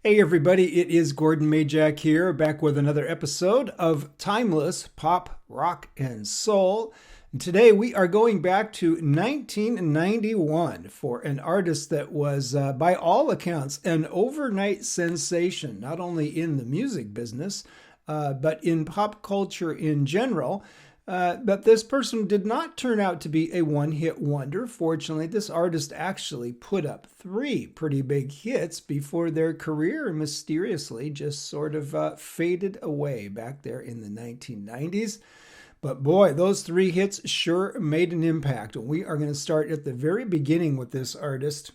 Hey everybody, it is Gordon Majak here, back with another episode of Timeless Pop, Rock, and Soul. And today we are going back to 1991 for an artist that was, by all accounts, an overnight sensation, not only in the music business, but in pop culture in general. But this person did not turn out to be a one-hit wonder. Fortunately, this artist actually put up three pretty big hits before their career mysteriously just sort of faded away back there in the 1990s. But boy, those three hits sure made an impact. And we are going to start at the very beginning with this artist.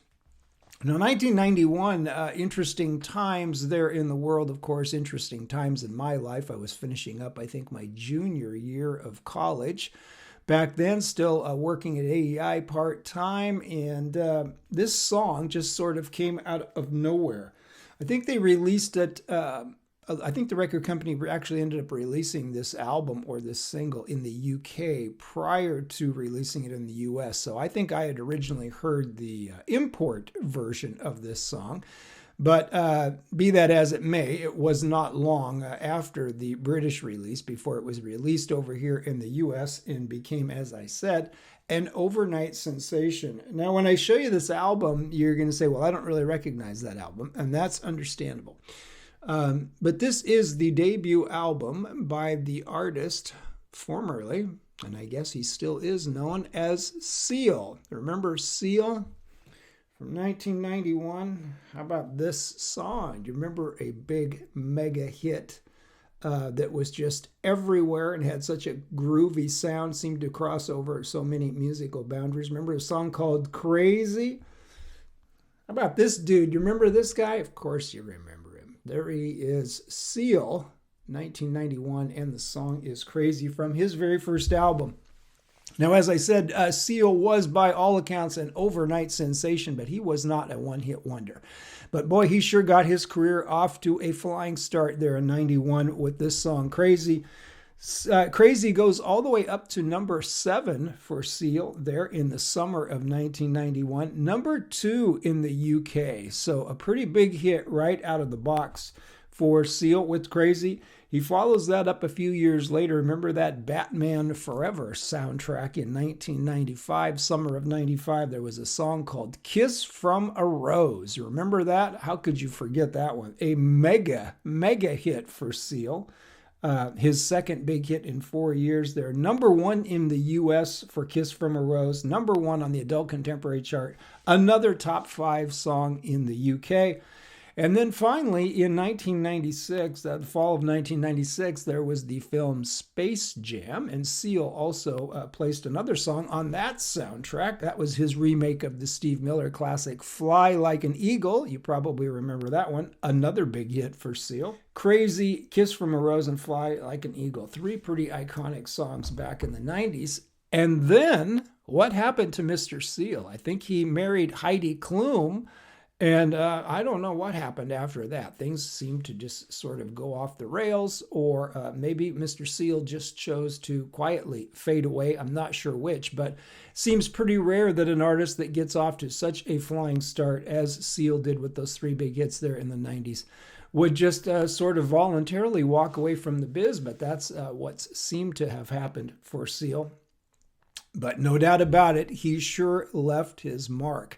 Now, 1991, interesting times there in the world, of course, interesting times in my life. I was finishing up, I think, my junior year of college. Back then, still working at AEI part-time, and this song just sort of came out of nowhere. I think they released it, I think the record company actually ended up releasing this album or this single in the UK prior to releasing it in the US. So I think I had originally heard the import version of this song. But be that as it may, it was not long after the British release before it was released over here in the US and became, as I said, an overnight sensation. Now, when I show you this album, you're going to say, well, I don't really recognize that album, and that's understandable. But this is the debut album by the artist formerly, and I guess he still is known as Seal. Remember Seal from 1991? How about this song? Do you remember a big mega hit that was just everywhere and had such a groovy sound, seemed to cross over so many musical boundaries? Remember a song called Crazy? How about this dude? You remember this guy? Of course you remember. There he is, Seal, 1991, and the song is Crazy from his very first album. Now, as I said, Seal was by all accounts an overnight sensation, but he was not a one-hit wonder. But boy, he sure got his career off to a flying start there in 91 with this song, Crazy. Crazy goes all the way up to number 7 for Seal there in the summer of 1991. Number 2 in the UK. So a pretty big hit right out of the box for Seal with Crazy. He follows that up a few years later. Remember that Batman Forever soundtrack in 1995, summer of 95. There was a song called Kiss from a Rose. You remember that? How could you forget that one? A mega hit for Seal. His second big hit in 4 years. They're number 1 in the US for Kiss from a Rose, number 1 on the adult contemporary chart, another top 5 song in the UK. And then finally, in 1996, the fall of 1996, there was the film Space Jam, and Seal also placed another song on that soundtrack. That was his remake of the Steve Miller classic Fly Like an Eagle. You probably remember that one. Another big hit for Seal. Crazy, Kiss from a Rose, and Fly Like an Eagle. 3 pretty iconic songs back in the 90s. And then, what happened to Mr. Seal? I think he married Heidi Klum. And I don't know what happened after that. Things seemed to just sort of go off the rails, or maybe Mr. Seal just chose to quietly fade away. I'm not sure which, but seems pretty rare that an artist that gets off to such a flying start as Seal did with those 3 big hits there in the 90s would just sort of voluntarily walk away from the biz. But that's what seemed to have happened for Seal. But no doubt about it, he sure left his mark.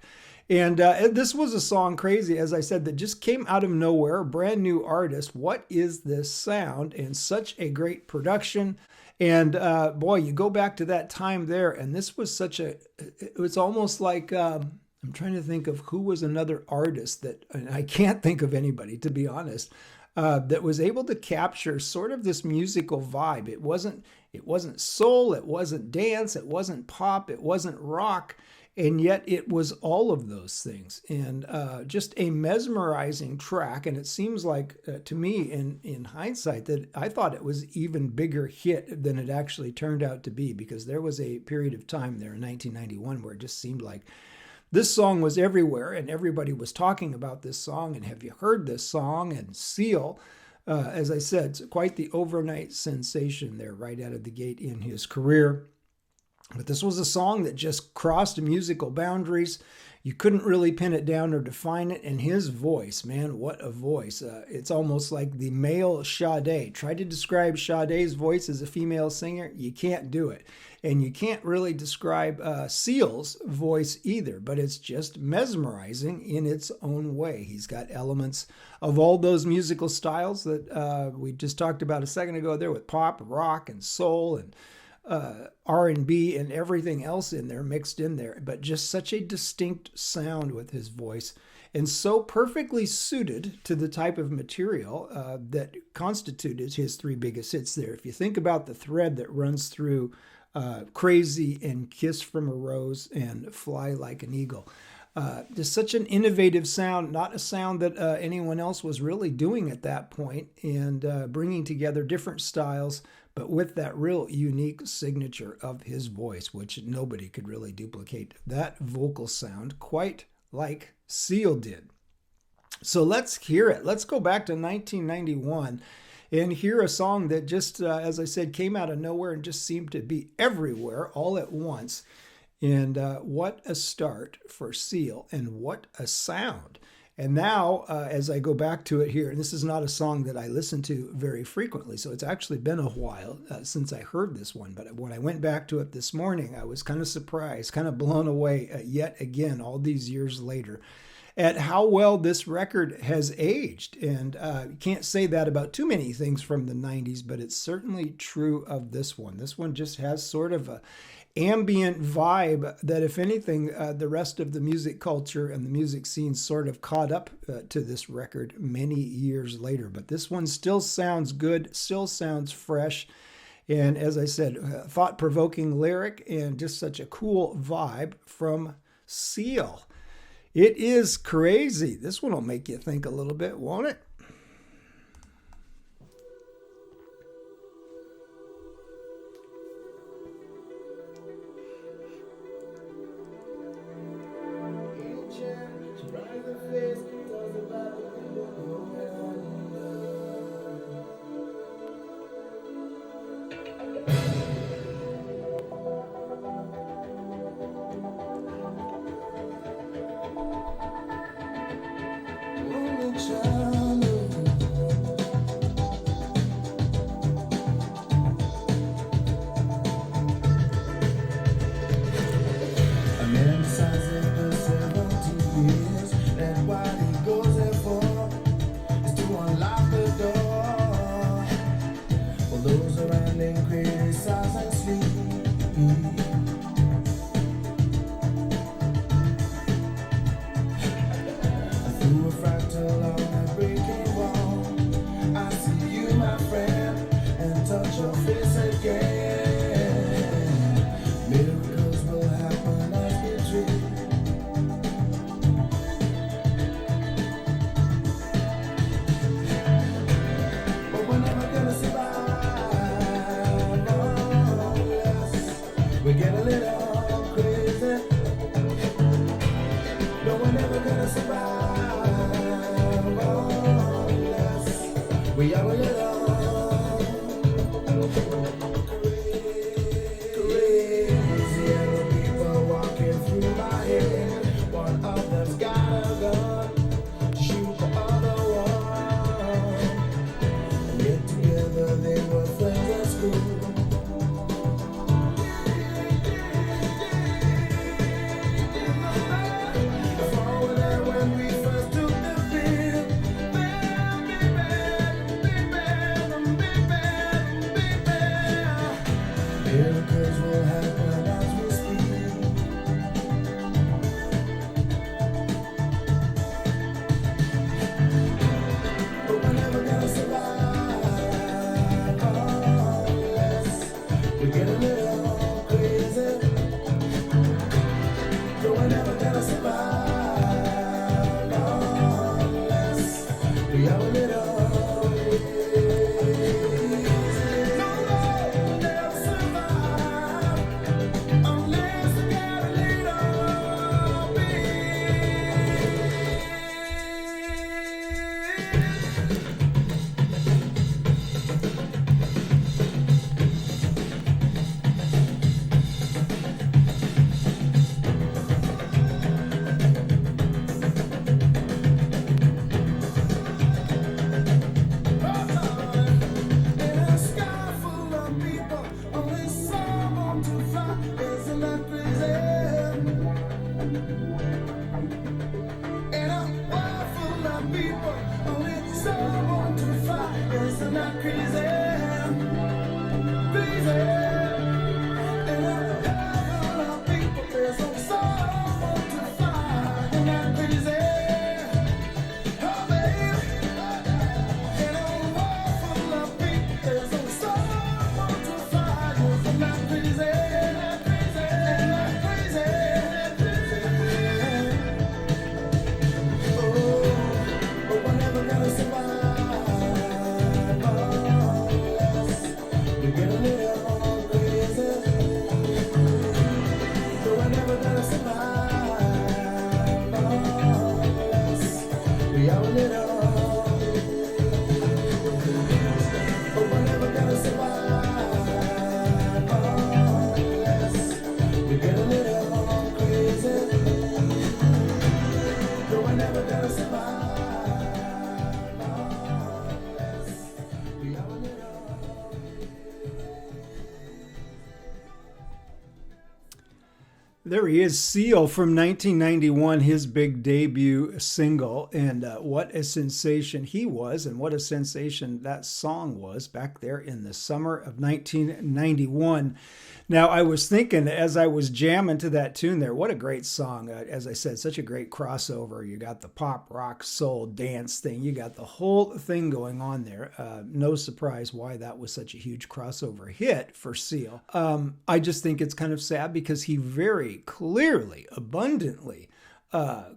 And this was a song, Crazy, as I said, that just came out of nowhere, a brand new artist. What is this sound? And such a great production. And boy, you go back to that time there, and this was it was almost like, I'm trying to think of who was another artist and I can't think of anybody, to be honest, that was able to capture sort of this musical vibe. It wasn't soul, it wasn't dance, it wasn't pop, it wasn't rock. And yet it was all of those things, and just a mesmerizing track. And it seems like, to me, in hindsight, that I thought it was even bigger hit than it actually turned out to be, because there was a period of time there in 1991 where it just seemed like this song was everywhere and everybody was talking about this song. And have you heard this song? And Seal, as I said, it's quite the overnight sensation there right out of the gate in his career. But this was a song that just crossed musical boundaries. You couldn't really pin it down or define it. And his voice, man, what a voice. It's almost like the male Sade. Try to describe Sade's voice as a female singer. You can't do it. And you can't really describe Seal's voice either, but it's just mesmerizing in its own way. He's got elements of all those musical styles that we just talked about a second ago there, with pop, rock, and soul, and R&B and everything else in there, mixed in there, but just such a distinct sound with his voice, and so perfectly suited to the type of material that constituted his three biggest hits there. If you think about the thread that runs through Crazy and Kiss from a Rose and Fly Like an Eagle, just such an innovative sound, not a sound that anyone else was really doing at that point, and bringing together different styles, but with that real unique signature of his voice, which nobody could really duplicate that vocal sound quite like Seal did. So let's hear it. Let's go back to 1991 and hear a song that just, as I said, came out of nowhere and just seemed to be everywhere all at once. And what a start for Seal, and what a sound. And now, as I go back to it here, and this is not a song that I listen to very frequently, so it's actually been a while since I heard this one. But when I went back to it this morning, I was kind of surprised, kind of blown away yet again, all these years later, at how well this record has aged. And you can't say that about too many things from the 90s, but it's certainly true of this one. This one just has sort of a ambient vibe that, if anything, the rest of the music culture and the music scene sort of caught up to this record many years later. But this one still sounds good, still sounds fresh. And as I said, thought-provoking lyric and just such a cool vibe from Seal. It is crazy. This one will make you think a little bit, won't it? Only someone to find us. I'm not crazy, crazy. And I'm a lot of people. There's only someone to find. I'm not crazy. Oh, baby. And I'm a world full of people. There's only someone to find us. I'm not crazy. There he is, Seal from 1991, his big debut single. And what a sensation he was, and what a sensation that song was back there in the summer of 1991. Now, I was thinking as I was jamming to that tune there, what a great song. As I said, such a great crossover. You got the pop, rock, soul, dance thing. You got the whole thing going on there. No surprise why that was such a huge crossover hit for Seal. I just think it's kind of sad because he very clearly, abundantly,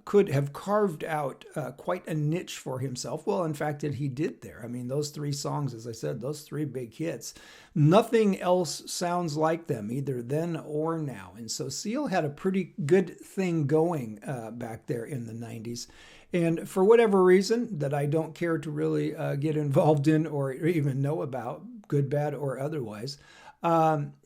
could have carved out quite a niche for himself. Well, in fact, he did there. I mean, those three songs, as I said, those three big hits, nothing else sounds like them, either then or now. And so Seal had a pretty good thing going back there in the 90s. And for whatever reason that I don't care to really get involved in or even know about, good, bad, or otherwise,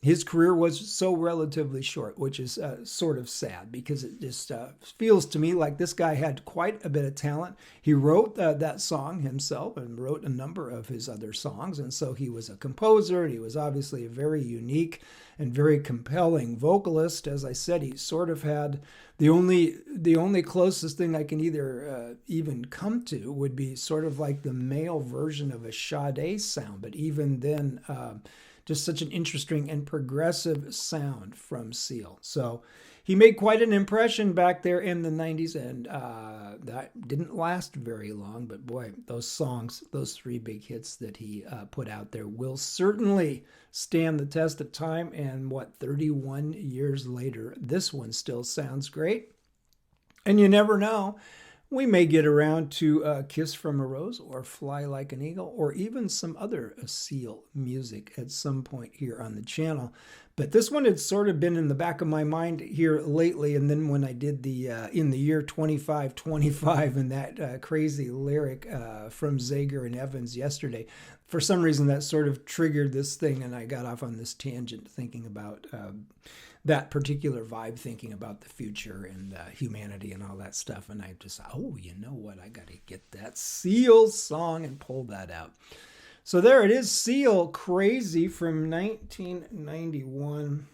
his career was so relatively short, which is sort of sad because it just feels to me like this guy had quite a bit of talent. He wrote that song himself and wrote a number of his other songs. And so he was a composer. And he was obviously a very unique and very compelling vocalist. As I said, he sort of had the only closest thing I can either even come to would be sort of like the male version of a Sade sound. But even then, just such an interesting and progressive sound from Seal. So he made quite an impression back there in the 90s, and that didn't last very long. But boy, those songs, those three big hits that he put out there will certainly stand the test of time. And 31 years later, this one still sounds great. And you never know. We may get around to Kiss from a Rose or Fly Like an Eagle or even some other Seal music at some point here on the channel. But this one had sort of been in the back of my mind here lately. And then when I did the In the Year 2525 and that crazy lyric from Zager and Evans yesterday, for some reason that sort of triggered this thing. And I got off on this tangent thinking about that particular vibe, thinking about the future and humanity and all that stuff. And I just, oh, you know what? I got to get that Seal song and pull that out. So there it is, Seal, Crazy from 1991.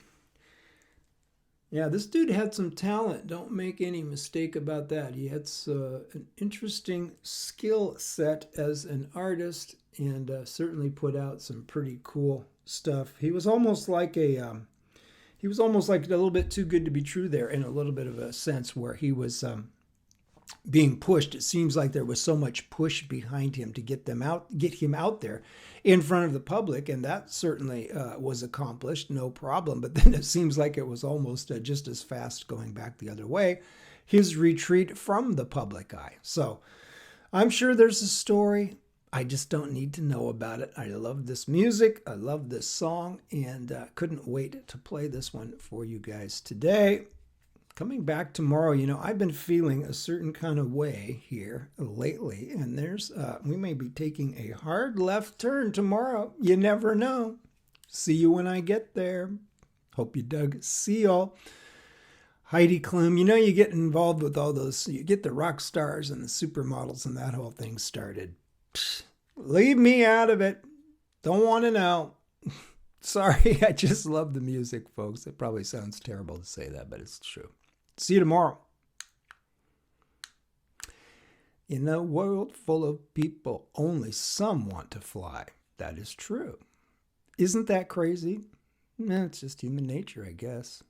Yeah, this dude had some talent. Don't make any mistake about that. He had an interesting skill set as an artist and certainly put out some pretty cool stuff. He was almost like a little bit too good to be true there, in a little bit of a sense where he was being pushed. It seems like there was so much push behind him to get him out there in front of the public, and that certainly was accomplished, no problem. But then it seems like it was almost just as fast going back the other way, his retreat from the public eye. So I'm sure there's a story. I just don't need to know about it. I love this music. I love this song, and couldn't wait to play this one for you guys today. Coming back tomorrow, I've been feeling a certain kind of way here lately, and we may be taking a hard left turn tomorrow. You never know. See you when I get there. Hope you dug Seal. Heidi Klum, you get involved with all those, you get the rock stars and the supermodels and that whole thing started. Leave me out of it. Don't want to know. Sorry, I just love the music, folks. It probably sounds terrible to say that, but it's true. See you tomorrow. In a world full of people, only some want to fly. That is true. Isn't that crazy? It's just human nature, I guess.